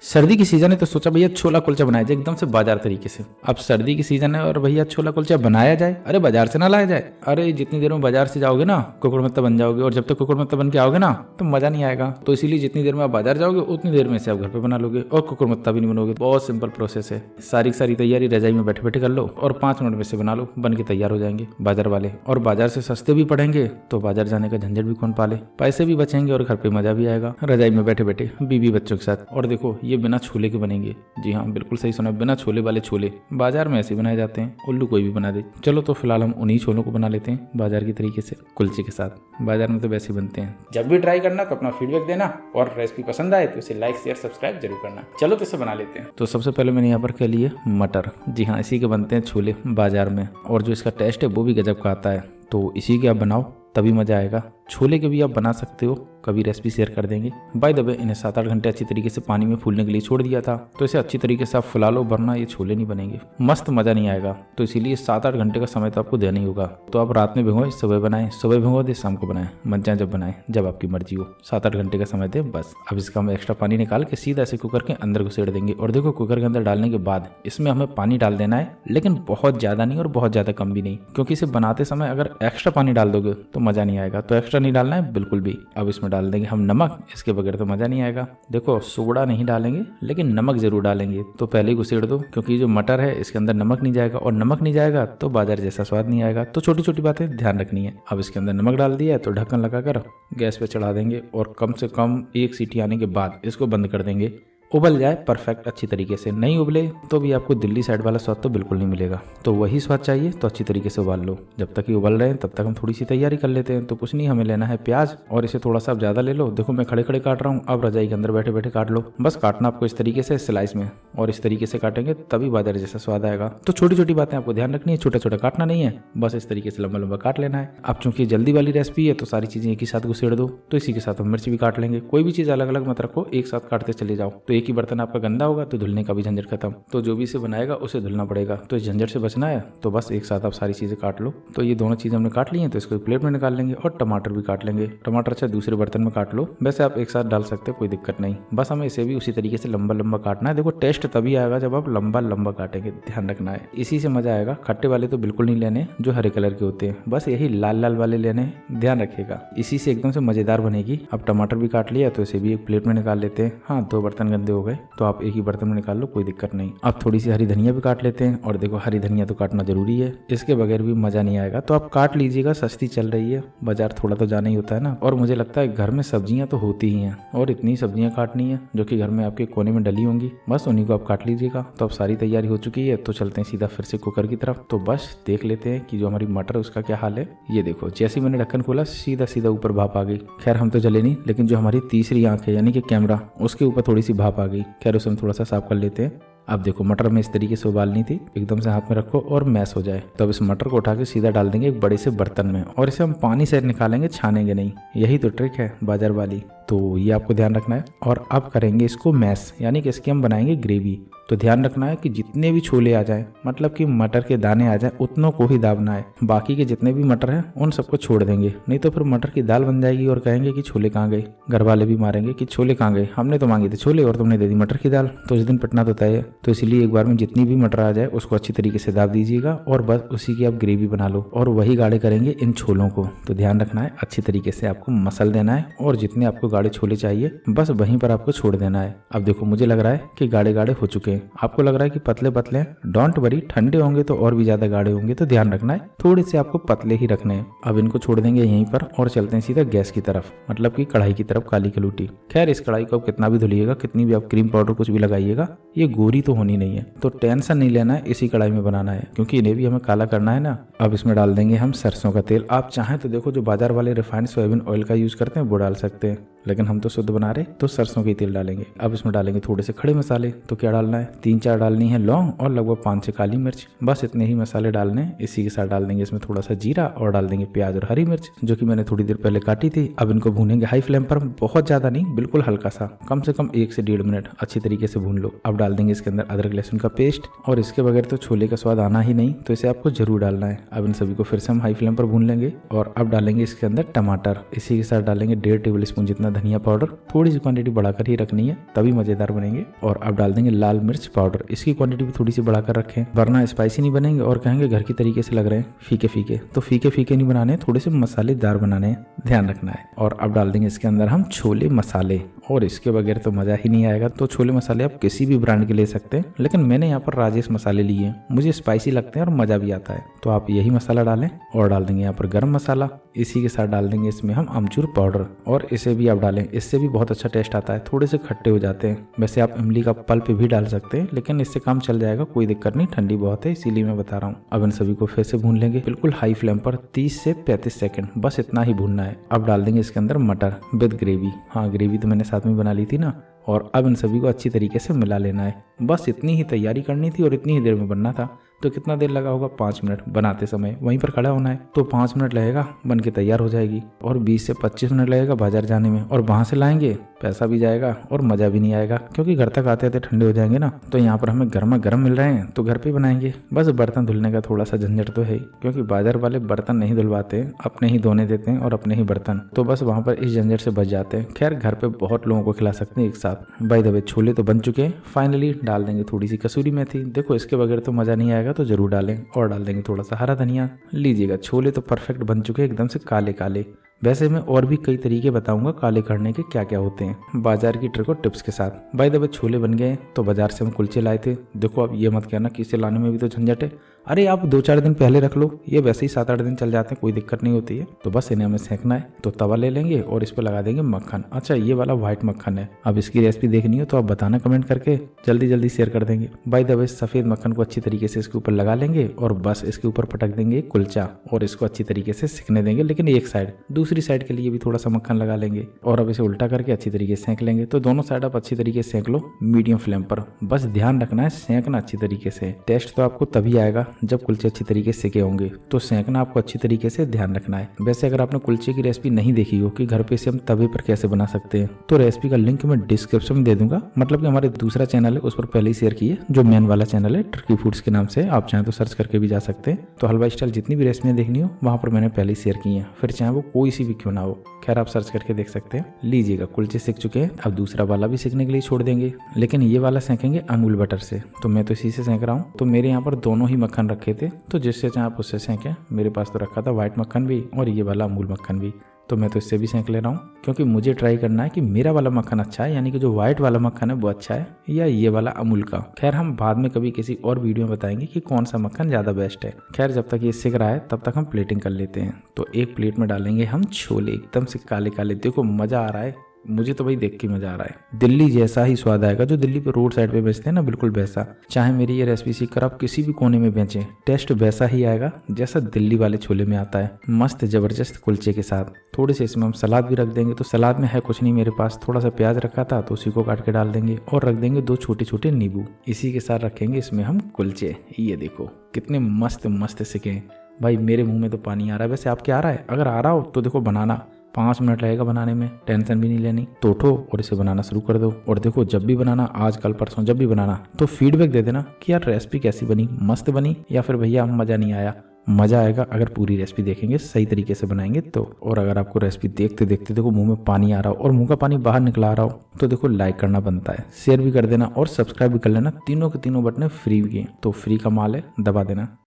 सर्दी की सीजन है तो सोचा भैया छोला कुलचा बनाया जाए एकदम से बाजार तरीके से। अब सर्दी की सीजन है और भैया छोला कुलचा बनाया जाए, अरे बाजार से ना लाया जाए। अरे जितनी देर में बाजार से जाओगे ना कुकुर मत्ता बन जाओगे, और जब तक कुकुर मत्ता बन के आओगे ना तो मजा नहीं आएगा। तो इसीलिए जितनी देर में आप बाजार जाओगे उतनी देर में से आप घर पे बना लोगे और कुकुर मत्ता भी नहीं बनोगे। बहुत सिंपल प्रोसेस है। सारी तैयारी रजाई में बैठे बैठे कर लो और 5 मिनट में से बना लो, बन के तैयार हो जाएंगे बाजार वाले। और बाजार से सस्ते भी पड़ेंगे तो बाजार जाने का झंझट भी कौन पाले, पैसे भी बचेंगे और घर पे मजा भी आएगा रजाई में बैठे बैठे बीवी बच्चों के साथ। और देखो ये बिना छोले के बनेंगे। जी हाँ बिल्कुल सही सुना, बिना छोले वाले छोले बाजार में ऐसे बनाए जाते हैं, उल्लू कोई भी बना दे। चलो तो फिलहाल हम उन्हीं छोलों को बना लेते हैं बाजार की तरीके से कुलचे के साथ। बाजार में तो वैसे ही बनते हैं। जब भी ट्राई करना तो अपना फीडबैक देना और रेसिपी पसंद आए तो इसे लाइक शेयर सब्सक्राइब जरूर करना। चलो तो इसे बना लेते हैं। तो सबसे पहले मैंने यहाँ पर कह लिए मटर। जी हाँ इसी के बनते हैं छोले बाजार में, और जो इसका टेस्ट है वो भी गजब का आता है। तो इसी के आप बनाओ तभी मजा आएगा। छोले के भी आप बना सकते हो, कभी रेसिपी शेयर कर देंगे। बाय द वे इन्हें 7-8 घंटे अच्छी तरीके से पानी में फूलने के लिए छोड़ दिया था, तो इसे अच्छी तरीके से आप फुला लो, वरना ये छोले नहीं बनेंगे, मस्त मजा नहीं आएगा। तो इसीलिए 7-8 घंटे का समय तो आपको देना ही होगा। तो आप रात में भिगोए, सुबह बनाएं, सुबह भिगो दे, शाम को बनाएं, मन चाहे जब बनाएं, जब आपकी मर्जी हो। 7-8 घंटे का समय दे बस। अब इसका हम एक्स्ट्रा पानी निकाल के सीधा ऐसे कुकर के अंदर घुसेड़ देंगे। और देखो कुकर के अंदर डालने के बाद इसमें हमें पानी डाल देना है, लेकिन बहुत ज्यादा नहीं और बहुत ज्यादा कम भी नहीं, क्योंकि इसे बनाते समय अगर एक्स्ट्रा पानी डाल दोगे तो मजा नहीं आएगा। तो एक्स्ट्रा नहीं डालना है बिल्कुल भी। अब इसमें डाल देंगे हम नमक, इसके बगैर तो मजा नहीं आएगा। देखो सोडा नहीं डालेंगे लेकिन नमक जरूर डालेंगे। तो पहले ही घुसेड़ दो, क्योंकि जो मटर है इसके अंदर नमक नहीं जाएगा, और नमक नहीं जाएगा तो बाजार जैसा स्वाद नहीं आएगा। तो छोटी छोटी बातें ध्यान रखनी है। अब इसके अंदर नमक डाल दिया है तो ढक्कन लगाकर गैस पे चढ़ा देंगे, और कम से कम 1 सीटी आने के बाद इसको बंद कर देंगे। उबल जाए परफेक्ट अच्छी तरीके से, नहीं उबले तो भी आपको दिल्ली साइड वाला स्वाद तो बिल्कुल नहीं मिलेगा। तो वही स्वाद चाहिए तो अच्छी तरीके से उबाल लो। जब तक ये उबल रहे हैं तब तक हम थोड़ी सी तैयारी कर लेते हैं। तो कुछ नहीं, हमें लेना है प्याज, और इसे थोड़ा सा आप ज्यादा ले लो। देखो मैं खड़े खड़े काट रहा हूँ, आप रजाई के अंदर बैठे बैठे काट लो। बस काटना आपको इस तरीके से स्लाइस में, और इस तरीके से काटेंगे तभी बाजार जैसा स्वाद आएगा। तो छोटी छोटी बातें आपको ध्यान रखनी है, छोटा छोटा काटना नहीं है, बस इस तरीके से लंबा लंबा काट लेना है। अब चूंकि जल्दी वाली रेसिपी है तो सारी चीजें एक ही साथ घुसेड़ दो। तो इसी के साथ हम मिर्च भी काट लेंगे। कोई भी चीज अलग अलग मत रखो, एक साथ काटते चले जाओ। तो एक ही बर्तन आपका गंदा होगा तो धुलने का भी झंझट खत्म। तो जो भी इसे बनाएगा उसे धुलना पड़ेगा। तो इस झंझट से बचना है तो बस एक साथ आप सारी चीजें काट लो। तो ये दोनों चीजें हमने काट ली हैं, तो इसको एक प्लेट में निकाल लेंगे। और टमाटर भी काट लेंगे। टमाटर अच्छा दूसरे बर्तन में काट लो, वैसे आप एक साथ डाल सकते हो, कोई दिक्कत नहीं। बस हमें इसे भी उसी तरीके से लंबा लंबा काटना है। देखो टेस्ट तभी आएगा जब आप लंबा लंबा काटेंगे, ध्यान रखना है, इसी से मजा आएगा। खट्टे वाले तो बिल्कुल नहीं लेने जो हरे कलर के होते हैं, बस यही लाल लाल वाले लेने हैं, ध्यान रखिएगा, इसी से एकदम से मजेदार बनेगी। अब टमाटर भी काट लिया तो इसे भी एक प्लेट में निकाल लेते हैं। हाँ 2 बर्तन गंदे हो गए तो आप एक ही बर्तन में निकाल लो, कोई दिक्कत नहीं। अब थोड़ी सी हरी धनिया भी काट लेते हैं। और देखो हरी धनिया तो काटना जरूरी है, इसके बगैर भी मजा नहीं आएगा। तो आप काट लीजिएगा, सस्ती चल रही है, बाजार थोड़ा तो जाना ही होता है ना। और मुझे लगता है घर में सब्जियां तो होती ही हैं, और इतनी सब्जियां काटनी है जो कि घर में आपके कोने में डली होंगी, बस उन्हीं को आप काट लीजिएगा। तो अब सारी तैयारी हो चुकी है, तो चलते हैं सीधा फिर से कुकर की तरफ। तो बस देख लेते हैं कि जो हमारी मटर है उसका क्या हाल है। ये देखो जैसे मैंने ढक्कन खोला सीधा सीधा ऊपर भाप आ गई। खैर हम तो जले नहीं, लेकिन जो हमारी तीसरी आंख है यानी कि कैमरा, उसके ऊपर थोड़ी सी भाप आ गई। खैर उसे हम थोड़ा सा साफ कर लेते हैं। अब देखो मटर में इस तरीके से उबालनी थी, एकदम से हाथ में रखो और मैश हो जाए। तो अब इस मटर को उठा के सीधा डाल देंगे एक बड़े से बर्तन में, और इसे हम पानी से निकालेंगे, छानेंगे नहीं। यही तो ट्रिक है बाजार वाली, तो ये आपको ध्यान रखना है। और अब करेंगे इसको मैश, यानी कि इसकी हम बनाएंगे ग्रेवी। तो ध्यान रखना है कि जितने भी छोले आ जाए, मतलब कि मटर के दाने आ जाए, उतनों को ही दाबना है। बाकी के जितने भी मटर हैं उन सबको छोड़ देंगे, नहीं तो फिर मटर की दाल बन जाएगी और कहेंगे कि छोले कहाँ गए। घर वाले भी मारेंगे कि छोले कहाँ गए, हमने तो मांगे थे छोले और तुमने दे दी मटर की दाल। तो इस दिन पिटना तो तय है। तो इसलिए एक बार में जितनी भी मटर आ जाए उसको अच्छी तरीके से दाब दीजिएगा, और बस उसी की आप ग्रेवी बना लो, और वही गाढ़े करेंगे इन छोलों को। तो ध्यान रखना है अच्छी तरीके से आपको मसल देना है, और जितने आपको गाढ़े छोले चाहिए बस वहीं पर आपको छोड़ देना है। अब देखो मुझे लग रहा है कि गाढ़े गाढ़े हो चुके हैं, आपको लग रहा है कि पतले पतले हैं, डोंट वरी, ठंडे होंगे तो और भी ज्यादा गाढ़े होंगे। तो ध्यान रखना है थोड़े से आपको पतले ही रखने हैं। अब इनको छोड़ देंगे यहीं पर और चलते हैं सीधा गैस की तरफ, मतलब कि कढ़ाई की तरफ, काली कलूटी। खैर इस कढ़ाई को आप कितना भी धुलिएगा, कितनी भी आप क्रीम पाउडर कुछ भी लगाइएगा, ये गोरी तो होनी नहीं है। तो टेंशन नहीं लेना है, इसी कढ़ाई में बनाना है, क्योंकि इन्हें भी हमें काला करना है ना। अब इसमें डाल देंगे हम सरसों का तेल। आप चाहें तो देखो जो बाजार वाले रिफाइंड सोयाबीन ऑयल का यूज करते हैं वो डाल सकते हैं, लेकिन हम तो शुद्ध बना रहे तो सरसों के तेल डालेंगे। अब इसमें डालेंगे थोड़े से खड़े मसाले। तो क्या डालना है, 3-4 डालनी है लौंग और लगभग 5 से काली मिर्च। बस इतने ही मसाले डालने हैं। इसी के साथ डाल देंगे इसमें थोड़ा सा जीरा और डाल देंगे प्याज और हरी मिर्च जो कि मैंने थोड़ी देर पहले काटी थी। अब इनको भूनेंगे हाई फ्लेम पर, बहुत ज्यादा नहीं, बिल्कुल हल्का सा, कम से कम 1 से 1.5 मिनट अच्छी तरीके से भून लो। अब डाल देंगे इसके अंदर अदरक लहसुन का पेस्ट और इसके बगैर तो छोले का स्वाद आना ही नहीं, तो इसे आपको जरूर डालना है। अब इन सभी को फिर से हम हाई फ्लेम पर भून लेंगे और अब डालेंगे इसके अंदर टमाटर। इसी के साथ डालेंगे 1.5 टेबल स्पून जितना धनिया पाउडर, थोड़ी सी क्वांटिटी बढ़ाकर ही रखनी है तभी मजेदार बनेंगे। और अब डाल देंगे लाल मिर्च पाउडर, इसकी क्वांटिटी भी थोड़ी सी बढ़ाकर रखें वरना स्पाइसी नहीं बनेंगे और कहेंगे घर की तरीके से लग रहे हैं फीके फीके। तो फीके फीके नहीं बनाने, थोड़े से मसालेदार बनाने हैं, ध्यान रखना है। और अब डाल देंगे इसके अंदर हम छोले मसाले और इसके बगैर तो मजा ही नहीं आएगा। तो छोले मसाले आप किसी भी ब्रांड के ले सकते हैं, लेकिन मैंने यहाँ पर राजेश मसाले लिए हैं, मुझे स्पाइसी लगते हैं और मजा भी आता है, तो आप यही मसाला डालें। और डाल देंगे यहाँ पर गरम मसाला। इसी के साथ डाल देंगे इसमें हम अमचूर पाउडर और इसे भी आप डालें, इससे भी बहुत अच्छा टेस्ट आता है। थोड़े से खट्टे हो जाते हैं, वैसे आप इमली का पल्प भी डाल सकते हैं, लेकिन इससे काम चल जाएगा, कोई दिक्कत नहीं, ठंडी बहुत है इसीलिए मैं बता रहा हूँ। अब इन सभी को फिर से भून लेंगे बिल्कुल हाई फ्लेम पर 30 से 35 सेकंड, बस इतना ही भूनना है। अब डाल देंगे इसके अंदर मटर विद ग्रेवी। हाँ, ग्रेवी तो मैंने साथ में बना ली थी ना। और अब इन सभी को अच्छी तरीके से मिला लेना है। बस इतनी ही तैयारी करनी थी और इतनी ही देर में बनना था। तो कितना देर लगा होगा? 5 मिनट। बनाते समय वहीं पर खड़ा होना है, तो 5 मिनट लगेगा, बन के तैयार हो जाएगी। और 20 से 25 मिनट लगेगा बाजार जाने में, और वहां से लाएंगे, पैसा भी जाएगा और मजा भी नहीं आएगा, क्योंकि घर तक आते आते ठंडे हो जाएंगे ना। तो यहाँ पर हमें गर्मा गर्म मिल रहे हैं तो घर पे बनाएंगे। बस बर्तन धुलने का थोड़ा सा झंझट तो है, क्योंकि बाजार वाले बर्तन नहीं धुलवाते, अपने ही धोने देते हैं और अपने ही बर्तन, तो बस वहाँ पर इस झंझट से बच जाते हैं। खैर, घर पे बहुत लोगों को खिला सकते हैं एक साथ। बाय द वे, छोले तो बन चुके हैं। फाइनली डाल देंगे थोड़ी सी कसूरी मेथी। देखो, इसके बगैर तो मजा नहीं आएगा, तो जरूर डालें। और डाल देंगे थोड़ा सा हरा धनिया। लीजिएगा, छोले तो परफेक्ट बन चुके हैं, एकदम से काले काले। वैसे मैं और भी कई तरीके बताऊंगा काले करने के क्या क्या होते हैं, बाजार की ट्रिक और टिप्स के साथ। बाय द वे, छोले बन गए तो बाजार से हम कुलचे लाए थे। देखो, अब ये मत कहना कि इसे लाने में भी तो झंझट है। अरे आप 2-4 दिन पहले रख लो, ये वैसे ही 7-8 दिन चल जाते हैं, कोई दिक्कत नहीं होती है। तो बस इन्हें हमें सेंकना है, तो तवा ले लेंगे और इस पर लगा देंगे मक्खन। अच्छा, ये वाला व्हाइट मक्खन है। अब इसकी रेसिपी देखनी हो तो आप बताना कमेंट करके, जल्दी जल्दी शेयर कर देंगे। बाय द वे, सफेद मक्खन को अच्छी तरीके से इसके ऊपर लगा लेंगे और बस इसके ऊपर पटक देंगे कुलचा और इसको अच्छी तरीके से सिकने देंगे, लेकिन एक साइड। दूसरी साइड के लिए भी थोड़ा सा मक्खन लगा लेंगे और अब इसे उल्टा करके अच्छी तरीके से सेंक लेंगे। तो दोनों साइड आप अच्छी तरीके से सेंक लो मीडियम फ्लेम पर। बस ध्यान रखना है सेंकना अच्छी तरीके से। टेस्ट तो आपको तभी आएगा जब कुलचे अच्छी तरीके से सेके होंगे, तो सेंकना आपको अच्छी तरीके से ध्यान रखना है। वैसे अगर आपने कुलचे की रेसिपी नहीं देखी हो कि घर पे इसे हम तवे पर कैसे बना सकते हैं, तो रेसिपी का लिंक मैं डिस्क्रिप्शन में दे दूंगा। मतलब कि हमारे दूसरा चैनल है, उस पर पहले ही शेयर की है, जो मेन वाला चैनल है ट्रिकी फूड्स के नाम से, आप चाहें तो सर्च करके भी जा सकते हैं। तो हलवा स्टाइल जितनी भी रेसिपियां देखनी हो वहां पर मैंने पहले ही शेयर की है, फिर चाहे वो कोई सी भी क्यों ना हो। खैर, आप सर्च करके देख सकते हैं। लीजिएगा, कुलचे सिक चुके हैं। अब दूसरा वाला भी सीखने के लिए छोड़ देंगे, लेकिन ये वाला सेकेंगे अमूल बटर से। तो मैं तो इसी से सेंक रहा हूँ। तो मेरे यहाँ पर दोनों ही मक्खन रखे थे, तो जिससे चाहे आप उससे सेंकें। मेरे पास तो रखा था व्हाइट मक्खन भी और ये वाला अमूल मक्खन भी, तो मैं तो इससे भी सेंक ले रहा हूँ, क्योंकि मुझे ट्राई करना है कि मेरा वाला मक्खन अच्छा है, यानी कि जो व्हाइट वाला मक्खन है वो अच्छा है, या ये वाला अमूल का। खैर, हम बाद में कभी किसी और वीडियो में बताएंगे कि कौन सा मक्खन ज्यादा बेस्ट है। खैर, जब तक ये सिक रहा है तब तक हम प्लेटिंग कर लेते हैं। तो एक प्लेट में डालेंगे हम छोले, एकदम से काले काले। देखो, मजा आ रहा है, मुझे तो भाई देख के मजा आ रहा है। दिल्ली जैसा ही स्वाद आएगा, जो दिल्ली पे रोड साइड पे बेचते हैं ना, बिल्कुल वैसा। चाहे मेरी ये रेसिपी सीख कर आप किसी भी कोने में बेचें, टेस्ट वैसा ही आएगा जैसा दिल्ली वाले छोले में आता है। मस्त जबरदस्त कुलचे के साथ थोड़े से इसमें हम सलाद भी रख देंगे। तो सलाद में है कुछ नहीं, मेरे पास थोड़ा सा प्याज रखा था, तो उसी को काट के डाल देंगे और रख देंगे 2 छोटे छोटे नींबू। इसी के साथ रखेंगे इसमें हम कुलचे। ये देखो कितने मस्त मस्त सिके हैं भाई, मेरे मुंह में तो पानी आ रहा है। वैसे आपके आ रहा है? अगर आ रहा हो तो देखो, बनाना 5 मिनट लगेगा बनाने में, टेंशन भी नहीं लेनी। तो उठो और इसे बनाना शुरू कर दो। और देखो, जब भी बनाना, आज कल परसों जब भी बनाना, तो फीडबैक दे देना कि यार रेसिपी कैसी बनी, मस्त बनी, या फिर भैया मजा नहीं आया। मजा आएगा अगर पूरी रेसिपी देखेंगे, सही तरीके से बनाएंगे तो। और अगर आपको रेसिपी देखते देखते देखो मुंह में पानी आ रहा हो और मुंह का पानी बाहर निकला आ रहा हो, तो देखो लाइक करना बनता है, शेयर भी कर देना और सब्सक्राइब भी कर लेना। तीनों के तीनों बटन फ्री के, तो फ्री का माल है, दबा देना।